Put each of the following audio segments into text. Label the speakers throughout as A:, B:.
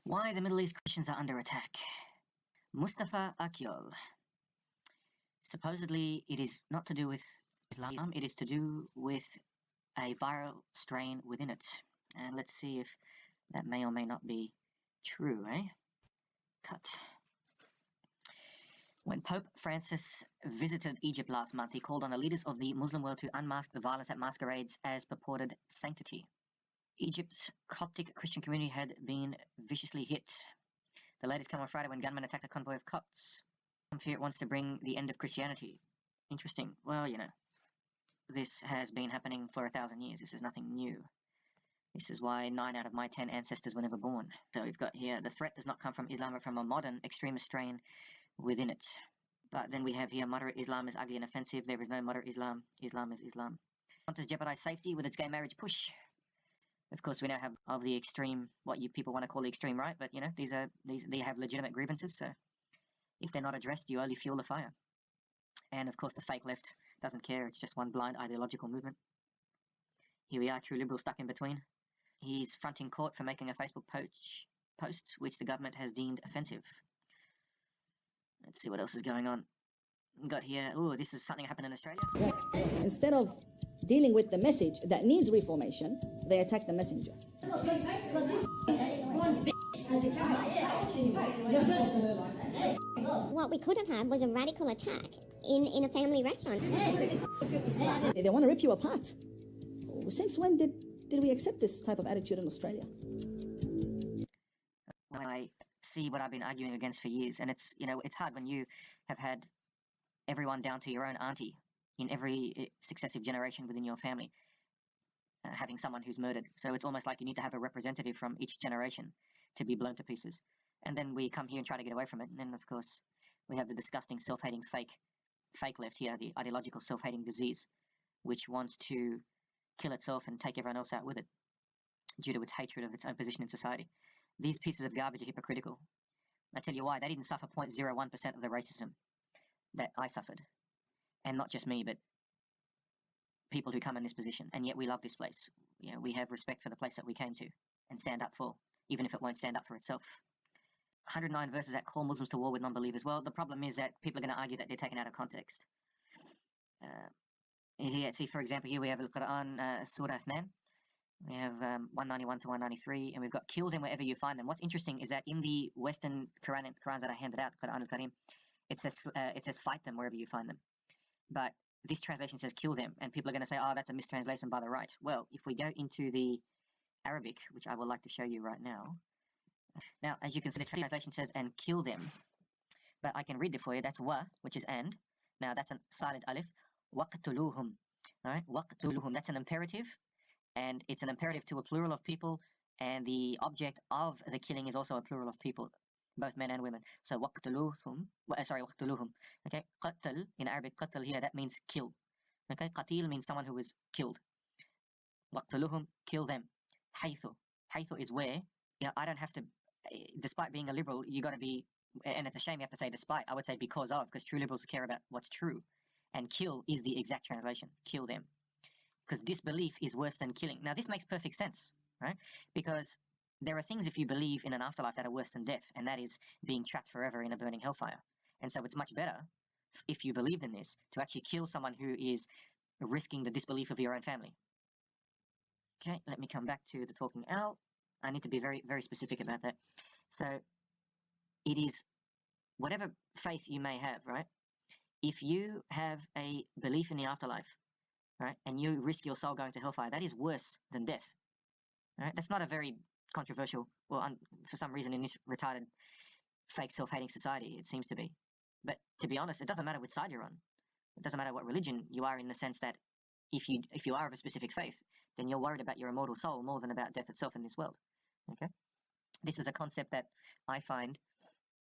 A: Why the Middle East Christians are under attack. Mustafa Akyol. Supposedly, it is not to do with Islam, it is to do with a viral strain within it. And let's see if that may or may not be true, eh? Cut. When Pope Francis visited Egypt last month, he called on the leaders of the Muslim world to unmask the violence that masquerades as purported sanctity. Egypt's Coptic Christian community had been viciously hit. The latest came on Friday when gunmen attacked a convoy of Copts. Some fear it wants to bring the end of Christianity. Interesting. Well, you know, this has been happening for 1,000 years. This is nothing new. This is why 9 out of my 10 ancestors were never born. So we've got here, the threat does not come from Islam, but from a modern extremist strain within it. But then we have here, moderate Islam is ugly and offensive. There is no moderate Islam. Islam is Islam. Want to jeopardize safety with its gay marriage push. Of course, we now have of the extreme, what you people want to call the extreme right, but you know, they have legitimate grievances, so if they're not addressed, you only fuel the fire. And of course, the fake left doesn't care. It's just one blind ideological movement. Here we are, true liberal stuck in between. He's fronting court for making a Facebook post which the government has deemed offensive. Let's see what else is going on. Got here, oh, this is something happened in Australia.
B: Instead of dealing with the message that needs reformation, they attack the messenger.
C: What we could have had was a radical attack in a family restaurant.
B: They want to rip you apart. Since when did we accept this type of attitude in Australia?
A: I see what I've been arguing against for years, and it's, you know, it's hard when you have had everyone down to your own auntie in every successive generation within your family having someone who's murdered. So it's almost like you need to have a representative from each generation to be blown to pieces. And then we come here and try to get away from it. And then, of course, we have the disgusting self-hating fake left here, the ideological self-hating disease, which wants to kill itself and take everyone else out with it due to its hatred of its own position in society. These pieces of garbage are hypocritical. I tell you why. They didn't suffer 0.01% of the racism that I suffered. And not just me, but people who come in this position. And yet we love this place. You know, we have respect for the place that we came to and stand up for, even if it won't stand up for itself. 109 verses that call Muslims to war with non-believers. Well, the problem is that people are going to argue that they're taken out of context. Here, see, for example, here we have Al-Quran, Surah Athnan. We have 191 to 193, and we've got kill them wherever you find them. What's interesting is that in the Western Qurans that I handed out, Quran al-Karim, it says fight them wherever you find them. But this translation says kill them, and people are going to say, oh, that's a mistranslation by the right. Well, if we go into the Arabic, which I would like to show you right now. Now, as you can see, the translation says, and kill them. But I can read it for you. That's wa, which is and. Now, that's a silent alif. Waqtuluhum. All right? Waqtuluhum. That's an imperative. And it's an imperative to a plural of people. And the object of the killing is also a plural of people, both men and women. So, waqtuluhum. Waqtuluhum. Okay? Qatl, in Arabic, qatl here, that means kill. Okay? Qatil means someone who was killed. Waqtuluhum, kill them. Haythu. Haythu is where. You know, I don't have to, despite being a liberal, you got to be, and it's a shame you have to say despite, I would say because of, because true liberals care about what's true. And kill is the exact translation. Kill them. Because disbelief is worse than killing. Now, this makes perfect sense, right? Because there are things, if you believe in an afterlife, that are worse than death, and that is being trapped forever in a burning hellfire. And so it's much better, if you believed in this, to actually kill someone who is risking the disbelief of your own family. Okay, let me come back to the talking owl. I need to be very, very specific about that. So it is whatever faith you may have, right? If you have a belief in the afterlife, right, and you risk your soul going to hellfire, that is worse than death. Right? That's not a very controversial, well, for some reason in this retarded, fake self-hating society, it seems to be. But to be honest, it doesn't matter which side you're on. It doesn't matter what religion you are, in the sense that if you are of a specific faith, then you're worried about your immortal soul more than about death itself in this world. Okay, this is a concept that I find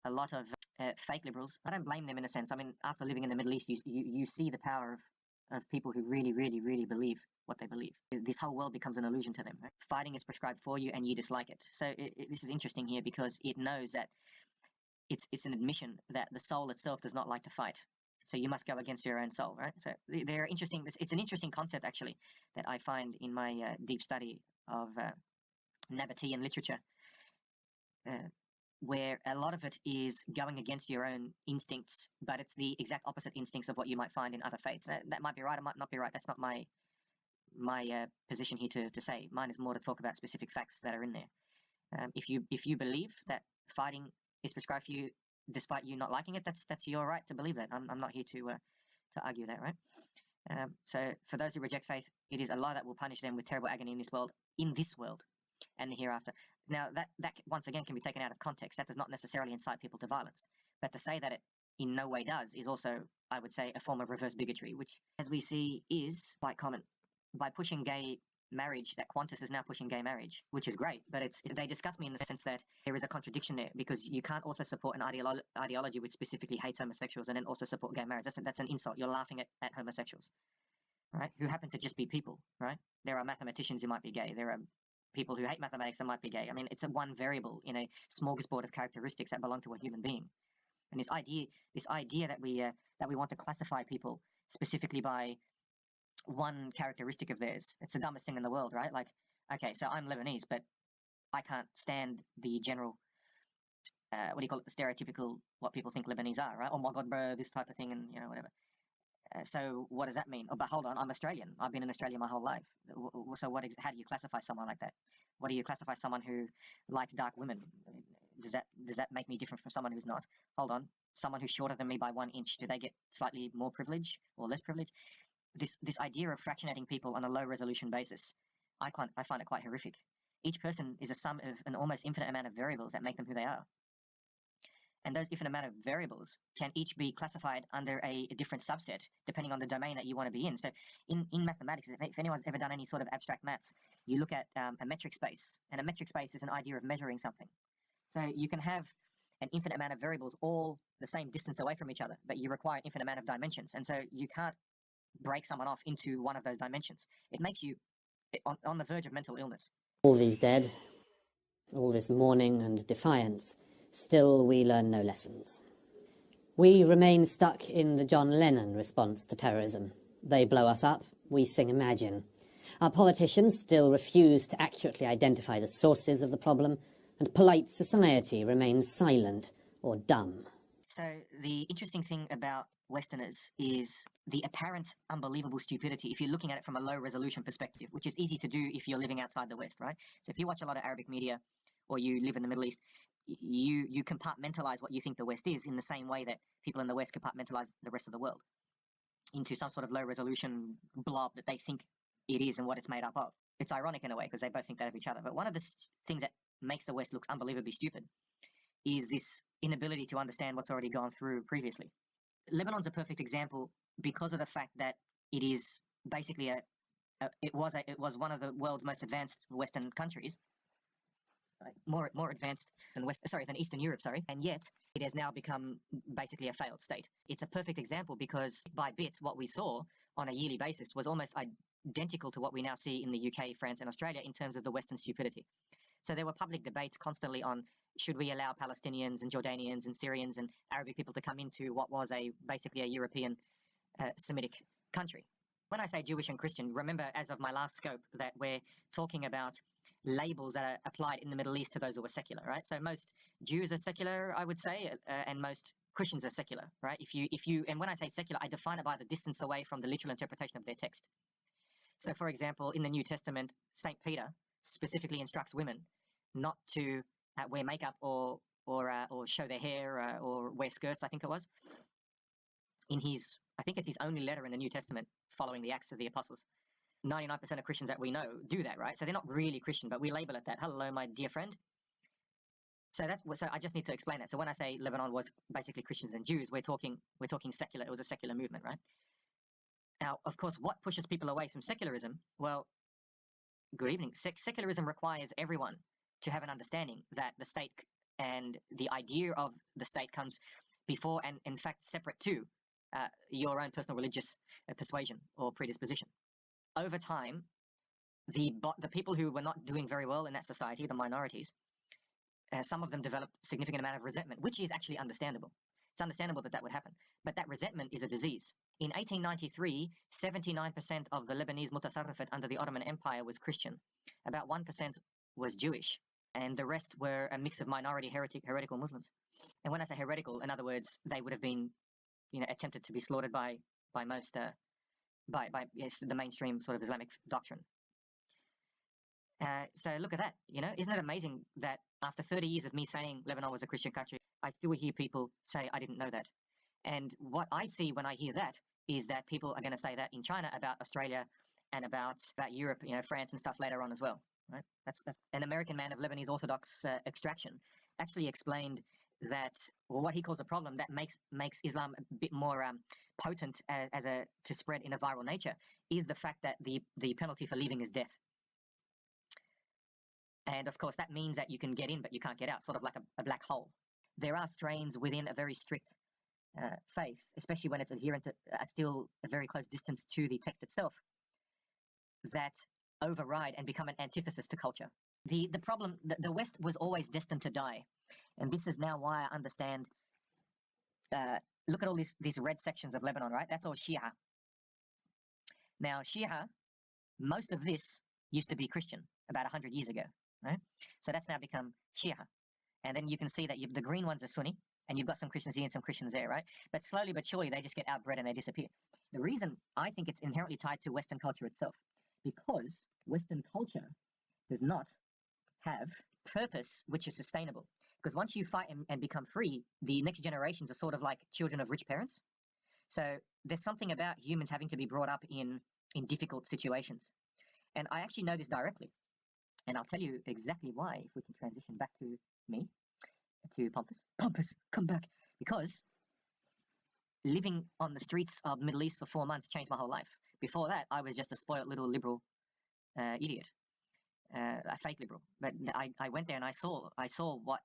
A: a lot of fake liberals. I don't blame them in a sense. I mean, after living in the Middle East, you see the power of people who really, really, really believe what they believe. This whole world becomes an illusion to them. Right? Fighting is prescribed for you, and you dislike it. So this is interesting here because it knows that it's an admission that the soul itself does not like to fight. So you must go against your own soul, right? So they're interesting. It's an interesting concept, actually, that I find in my deep study of Nabatean literature. where a lot of it is going against your own instincts, but it's the exact opposite instincts of what you might find in other faiths. That might be right, it might not be right. That's not my position here to say. Mine is more to talk about specific facts that are in there. If you believe that fighting is prescribed for you, despite you not liking it, that's your right to believe that. I'm not here to argue that, right? So for those who reject faith, it is Allah that will punish them with terrible agony in this world, and the hereafter. Now that once again can be taken out of context. That does not necessarily incite people to violence, but to say that it in no way does is also, I would say, a form of reverse bigotry, which, as we see, is quite common. By pushing gay marriage, that Qantas is now pushing gay marriage, which is great, but they disgust me in the sense that there is a contradiction there, because you can't also support an ideology which specifically hates homosexuals and then also support gay marriage. That's an insult. You're laughing at homosexuals, right? Who happen to just be people, right? There are mathematicians who might be gay. There are people who hate mathematics that might be gay. I mean, it's a one variable in a smorgasbord of characteristics that belong to a human being. And this idea that we want to classify people specifically by one characteristic of theirs, it's the dumbest thing in the world, right? Like, okay, so I'm Lebanese, but I can't stand the general, what do you call it, the stereotypical, what people think Lebanese are, right? Oh my God, bro, this type of thing, and whatever. So what does that mean? Oh, but hold on, I'm Australian. I've been in Australia my whole life. So how do you classify someone like that? What do you classify someone who likes dark women? Does that make me different from someone who's not? Hold on, someone who's shorter than me by 1 inch, do they get slightly more privilege or less privilege? This idea of fractionating people on a low resolution basis, I find it quite horrific. Each person is a sum of an almost infinite amount of variables that make them who they are. And those infinite amount of variables can each be classified under a different subset, depending on the domain that you want to be in. So in mathematics, if anyone's ever done any sort of abstract maths, you look at a metric space, and a metric space is an idea of measuring something. So you can have an infinite amount of variables all the same distance away from each other, but you require an infinite amount of dimensions. And so you can't break someone off into one of those dimensions. It makes you on the verge of mental illness.
D: All these dead, all this mourning and defiance, still we learn no lessons. We remain stuck in the John Lennon response to terrorism. They blow us up, we sing Imagine. Our politicians still refuse to accurately identify the sources of the problem, and polite society remains silent or dumb.
A: So the interesting thing about Westerners is the apparent unbelievable stupidity if you're looking at it from a low resolution perspective, which is easy to do if you're living outside the West, right? So if you watch a lot of Arabic media or you live in the Middle East, you compartmentalize what you think the West is in the same way that people in the West compartmentalize the rest of the world into some sort of low resolution blob that they think it is and what it's made up of. It's ironic in a way because they both think that of each other. But one of the things that makes the West look unbelievably stupid is this inability to understand what's already gone through previously. Lebanon's a perfect example because of the fact that it is basically it was one of the world's most advanced Western countries, more advanced than Eastern Europe, and yet it has now become basically a failed state. It's a perfect example because by bits what we saw on a yearly basis was almost identical to what we now see in the UK, France and Australia in terms of the Western stupidity. So there were public debates constantly on should we allow Palestinians and Jordanians and Syrians and Arabic people to come into what was basically a European Semitic country. When I say Jewish and Christian, remember as of my last scope that we're talking about labels that are applied in the Middle East to those who are secular, right? So most Jews are secular, I would say, and most Christians are secular, right? And when I say secular, I define it by the distance away from the literal interpretation of their text. So for example, in the New Testament, St. Peter specifically instructs women not to wear makeup or show their hair or wear skirts, I think it was. I think it's his only letter in the New Testament following the Acts of the Apostles. 99% of Christians that we know do that, right? So they're not really Christian, but we label it that. Hello, my dear friend. So I just need to explain that. So when I say Lebanon was basically Christians and Jews, we're talking secular. It was a secular movement, right? Now, of course, what pushes people away from secularism? Well, good evening. Secularism requires everyone to have an understanding that the state and the idea of the state comes before and, in fact, separate to your own personal religious persuasion or predisposition. Over time, the people who were not doing very well in that society, the minorities, some of them developed a significant amount of resentment, which is actually understandable. It's understandable that would happen. But that resentment is a disease. In 1893, 79% of the Lebanese mutasarrifat under the Ottoman Empire was Christian. About 1% was Jewish. and the rest were a mix of minority heretical Muslims. And when I say heretical, in other words, they would have been, attempted to be slaughtered by most by yes, the mainstream sort of Islamic doctrine. So look at that, isn't it amazing that after 30 years of me saying Lebanon was a Christian country, I still hear people say I didn't know that. And what I see when I hear that is that people are going to say that in China about Australia and about Europe, France and stuff later on as well. Right? That's an American man of Lebanese Orthodox extraction actually explained that, well, what he calls a problem that makes Islam a bit more potent to spread in a viral nature is the fact that the penalty for leaving is death. And of course, that means that you can get in, but you can't get out, sort of like a black hole. There are strains within a very strict faith, especially when its adherents are still a very close distance to the text itself, that override and become an antithesis to culture. The problem, the West was always destined to die. And this is now why I understand, look at all these red sections of Lebanon, right? That's all Shia. Now, Shia, most of this used to be Christian about 100 years ago, right? So that's now become Shia. And then you can see that the green ones are Sunni, and you've got some Christians here and some Christians there, right? But slowly but surely, they just get outbred and they disappear. The reason I think it's inherently tied to Western culture itself, because Western culture does not have purpose which is sustainable. Because once you fight and become free, the next generations are sort of like children of rich parents. So there's something about humans having to be brought up in difficult situations. And I actually know this directly. And I'll tell you exactly why, if we can transition back to me, to Pompous. Pompous, come back. Because living on the streets of the Middle East for 4 months changed my whole life. Before that, I was just a spoiled little liberal idiot, a fake liberal. But I went there and I saw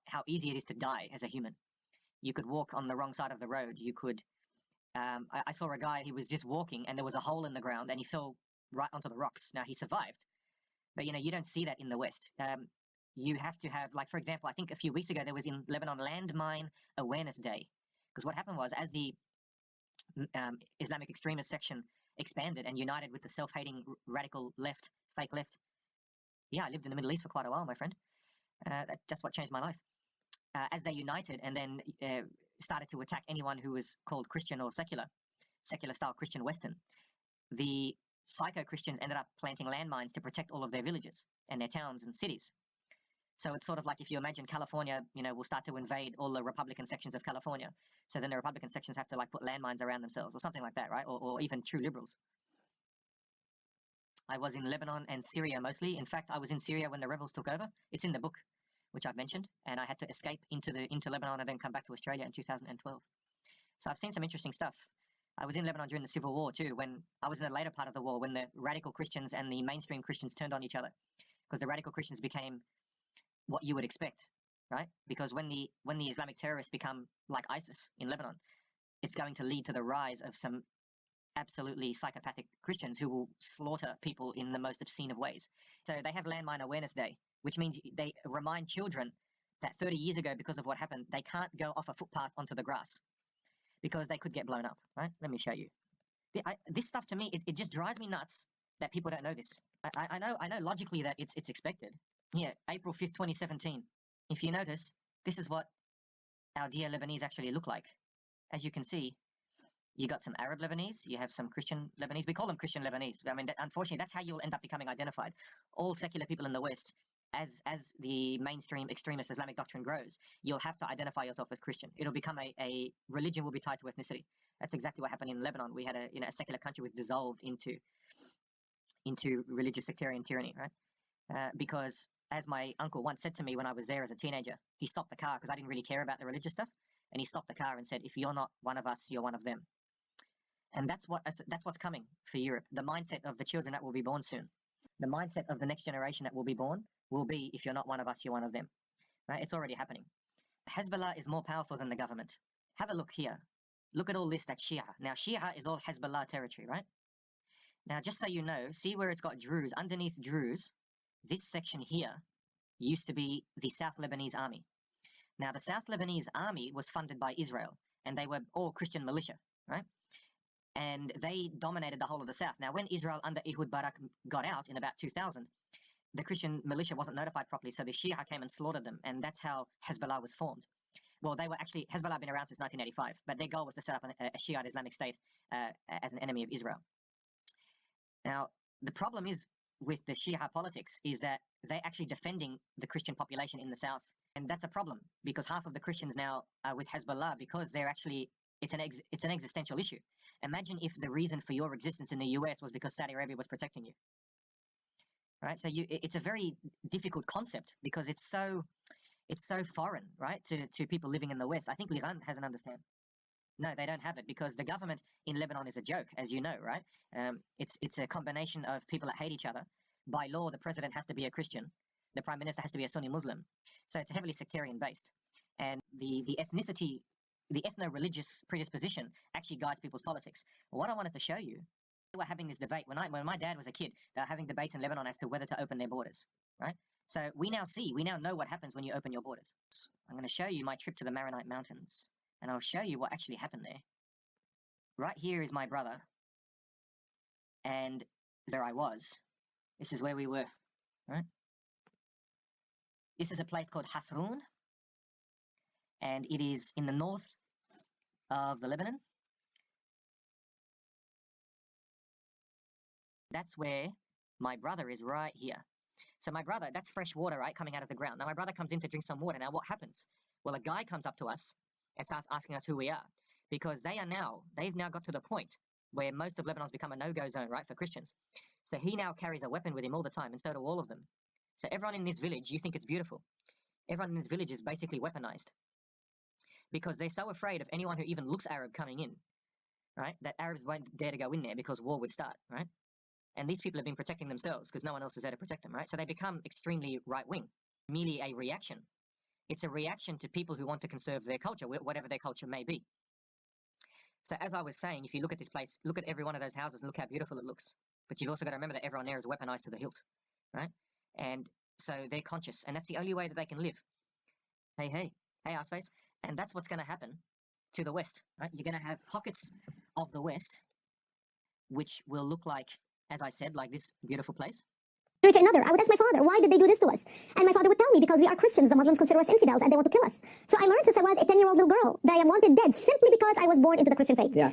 A: how easy it is to die as a human. You could walk on the wrong side of the road. You could. I saw a guy. He was just walking, and there was a hole in the ground, and he fell right onto the rocks. Now he survived, but you don't see that in the West. You have to have, like, for example, I think a few weeks ago there was in Lebanon Landmine Awareness Day, because what happened was, as the Islamic extremist section expanded and united with the self-hating radical left, fake left. Yeah, I lived in the Middle East for quite a while, my friend. That's what changed my life. As they united and then started to attack anyone who was called Christian or secular style Christian Western, the psycho-Christians ended up planting landmines to protect all of their villages and their towns and cities. So it's sort of like if you imagine California, will start to invade all the Republican sections of California. So then the Republican sections have to put landmines around themselves or something like that, right? Or even true liberals. I was in Lebanon and Syria mostly. In fact, I was in Syria when the rebels took over. It's in the book, which I've mentioned, and I had to escape into Lebanon and then come back to Australia in 2012. So I've seen some interesting stuff. I was in Lebanon during the Civil War too, when I was in the later part of the war, when the radical Christians and the mainstream Christians turned on each other, because the radical Christians became what you would expect, right? Because when the Islamic terrorists become like ISIS in Lebanon, it's going to lead to the rise of some absolutely psychopathic Christians who will slaughter people in the most obscene of ways. So they have Landmine Awareness Day, which means they remind children that 30 years ago, because of what happened, they can't go off a footpath onto the grass because they could get blown up, right? Let me show you. This stuff to me, it just drives me nuts that people don't know this. I know logically that it's expected. Here, April 5th, 2017. If you notice, this is what our dear Lebanese actually look like. As you can see, you got some Arab Lebanese, you have some Christian Lebanese. We call them Christian Lebanese. I mean, unfortunately, that's how you'll end up becoming identified. All secular people in the West, as the mainstream extremist Islamic doctrine grows, you'll have to identify yourself as Christian. It'll become a religion will be tied to ethnicity. That's exactly what happened in Lebanon. We had a secular country was dissolved into religious sectarian tyranny, right? Because as my uncle once said to me when I was there as a teenager, he stopped the car because I didn't really care about the religious stuff, and he stopped the car and said, "If you're not one of us, you're one of them." And that's what's coming for Europe. The mindset of the children that will be born soon, the mindset of the next generation that will be born will be, if you're not one of us, you're one of them. Right? It's already happening. Hezbollah is more powerful than the government. Have a look here. Look at all this, that's Shia. Now, Shia is all Hezbollah territory, right? Now, just so you know, see where it's got Druze. Underneath Druze, this section here used to be the South Lebanese Army. Now, the South Lebanese Army was funded by Israel, and they were all Christian militia, right? And they dominated the whole of the South. Now, when Israel under Ehud Barak got out in about 2000, the Christian militia wasn't notified properly, so the Shia came and slaughtered them, and that's how Hezbollah was formed. Well, they were actually, Hezbollah had been around since 1985, but their goal was to set up a Shiite Islamic State as an enemy of Israel. Now, the problem is with the Shia politics is that they're actually defending the Christian population in the south, and that's a problem because half of the Christians now are with Hezbollah because they're actually, it's an existential issue. Imagine if the reason for your existence in the US was because Saudi Arabia was protecting you. Right? So it's a very difficult concept because it's so foreign, right, to people living in the West. I think Liran hasn't understand. No, they don't have it because the government in Lebanon is a joke, as you know, right? It's a combination of people that hate each other. By law, the president has to be a Christian. The prime minister has to be a Sunni Muslim. So it's heavily sectarian based. And the ethnicity, the ethno-religious predisposition actually guides people's politics. What I wanted to show you, we were having this debate when my dad was a kid. They were having debates in Lebanon as to whether to open their borders, right? So we now know what happens when you open your borders. I'm going to show you my trip to the Maronite Mountains, and I'll show you what actually happened there. Right here is my brother, and there I was. This is where we were, right? This is a place called Hasroun, and it is in the north of the Lebanon. That's where my brother is, right here. So my brother, that's fresh water, right, coming out of the ground. Now my brother comes in to drink some water. Now what happens? Well, a guy comes up to us and starts asking us who we are because they've now got to the point where most of Lebanon's become a no-go zone, right, for Christians. So he now carries a weapon with him all the time, and so do all of them. So everyone in this village, you think it's beautiful. Everyone in this village is basically weaponized because they're so afraid of anyone who even looks Arab coming in, right, that Arabs won't dare to go in there because war would start, right? And these people have been protecting themselves because no one else is there to protect them, right? So they become extremely right-wing, merely a reaction. It's a reaction to people who want to conserve their culture, whatever their culture may be. So as I was saying, if you look at this place, look at every one of those houses and look how beautiful it looks. But you've also got to remember that everyone there is weaponized to the hilt, right? And so they're conscious, and that's the only way that they can live. Hey, Arseface. And that's what's going to happen to the West, right? You're going to have pockets of the West which will look like, as I said, like this beautiful place.
C: To another, I would ask my father, why did they do this to us? And my father would tell me, because we are Christians, the Muslims consider us infidels and they want to kill us. So I learned since I was a 10-year-old little girl that I am wanted dead simply because I was born into the Christian faith.
B: Yeah.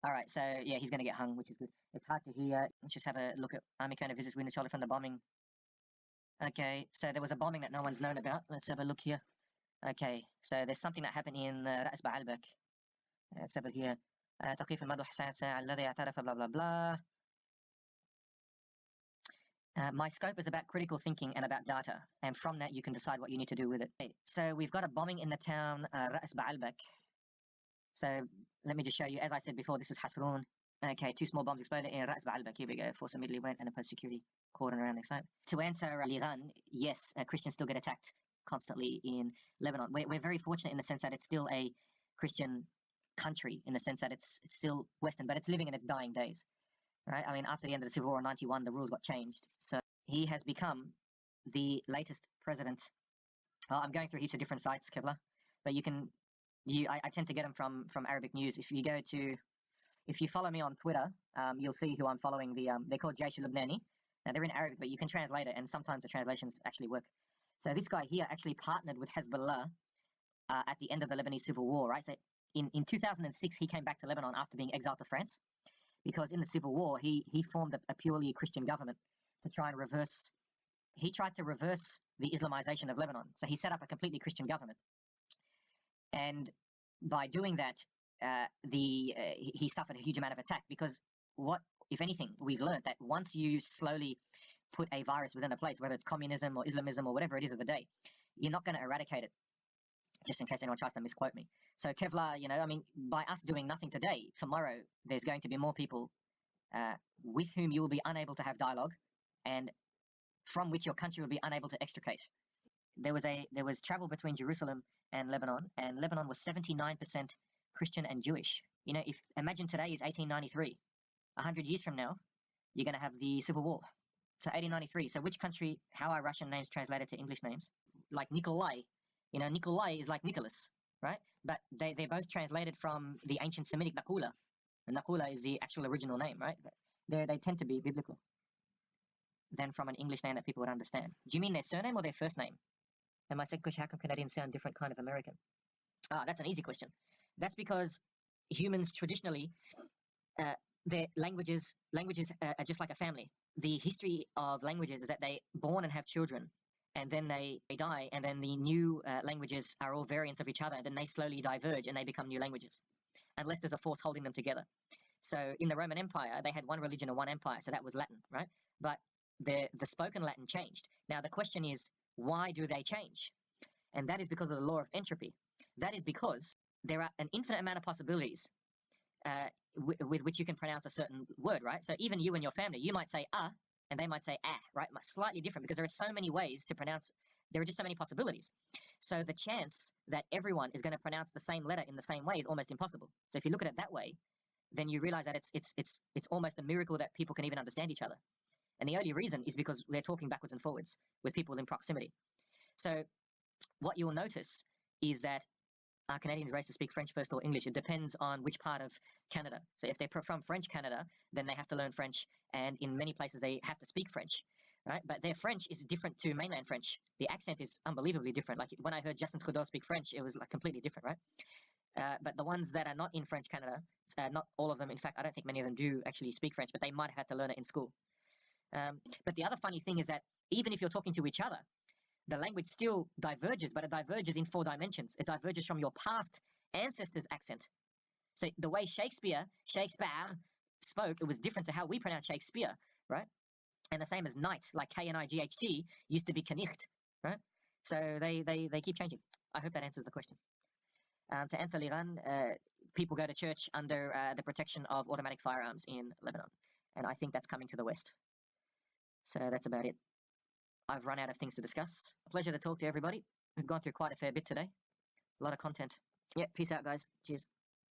A: All right, so yeah, he's going to get hung, which is good. It's hard to hear. Let's just have a look at Army Kona visits Winter Charlie from the bombing. Okay, so there was a bombing that no one's known about. Let's have a look here. Okay, so there's something that happened in Ras Ba'albak. Let's have it here. توقيف المدح الساعة الذي اعترف blah blah blah. My scope is about critical thinking and about data, and from that you can decide what you need to do with it. So we've got a bombing in the town Ras Ba'albak. So let me just show you. As I said before, this is Hasroun. Okay, 2 small bombs exploded in Ras Ba'albak. Here we go. Force immediately went and imposed security cordon around the site. To answer Liran, yes, Christians still get attacked constantly in Lebanon. We're very fortunate in the sense that it's still a Christian country, in the sense that it's still Western, but it's living in its dying days, right? I mean, after the end of the Civil War in 91, the rules got changed. So he has become the latest president. Well, I'm going through heaps of different sites, Kevlar, but I tend to get them from Arabic news. If you follow me on Twitter, you'll see who I'm following. They're called Jaish al-Lebnani. Now, they're in Arabic, but you can translate it, and sometimes the translations actually work. So this guy here actually partnered with Hezbollah at the end of the Lebanese Civil War, right? So in 2006, he came back to Lebanon after being exiled to France, because in the Civil War, he formed a purely Christian government to try and reverse. He tried to reverse the Islamization of Lebanon. So he set up a completely Christian government. And by doing that, he suffered a huge amount of attack, because what, if anything, we've learned that once you slowly put a virus within a place, whether it's communism or Islamism or whatever it is of the day, you're not going to eradicate it, just in case anyone tries to misquote me. So Kevlar, I mean, by us doing nothing today, tomorrow there's going to be more people with whom you will be unable to have dialogue, and from which your country will be unable to extricate. There was travel between Jerusalem and Lebanon was 79% Christian and Jewish. If imagine today is 1893, 100 years from now, you're going to have the Civil War. So 1893. So which country? How are Russian names translated to English names? Like Nikolai. Nikolai is like Nicholas, right? But they're both translated from the ancient Semitic Nakula. And Nakula is the actual original name, right? they tend to be biblical than from an English name that people would understand. Do you mean their surname or their first name? And my second question, how come Canadians sound different kind of American? That's an easy question. That's because humans traditionally, their languages are just like a family. The history of languages is that they born and have children, and then they die, and then the new languages are all variants of each other, and then they slowly diverge and they become new languages, unless there's a force holding them together. So in the Roman Empire, they had one religion and one empire, so that was Latin, right? But the spoken Latin changed. Now the question is, why do they change? And that is because of the law of entropy. That is because there are an infinite amount of possibilities with which you can pronounce a certain word, right? So even you and your family, you might say and they might say right? Slightly different, because there are so many ways to pronounce. There are just so many possibilities. So the chance that everyone is going to pronounce the same letter in the same way is almost impossible. So if you look at it that way, then you realize that it's almost a miracle that people can even understand each other. And the only reason is because they're talking backwards and forwards with people in proximity. So what you'll notice is that Canadians race to speak French first or English. It depends on which part of Canada. So if they're from French Canada, then they have to learn French, and in many places they have to speak French, right? But their French is different to mainland French. The accent is unbelievably different. Like when I heard Justin Trudeau speak French, it was like completely different, right? But the ones that are not in French Canada, not all of them, in fact, I don't think many of them do actually speak French, but they might have had to learn it in school. But the other funny thing is that even if you're talking to each other, the language still diverges, but it diverges in 4 dimensions. It diverges from your past ancestors' accent. So the way Shakespeare spoke, it was different to how we pronounce Shakespeare, right? And the same as night, like K-N-I-G-H-T, used to be Knicht, right? So they keep changing. I hope that answers the question. To answer Liran, people go to church under the protection of automatic firearms in Lebanon. And I think that's coming to the West. So that's about it. I've run out of things to discuss. A pleasure to talk to everybody. We've gone through quite a fair bit today. A lot of content. Yeah, peace out, guys. Cheers.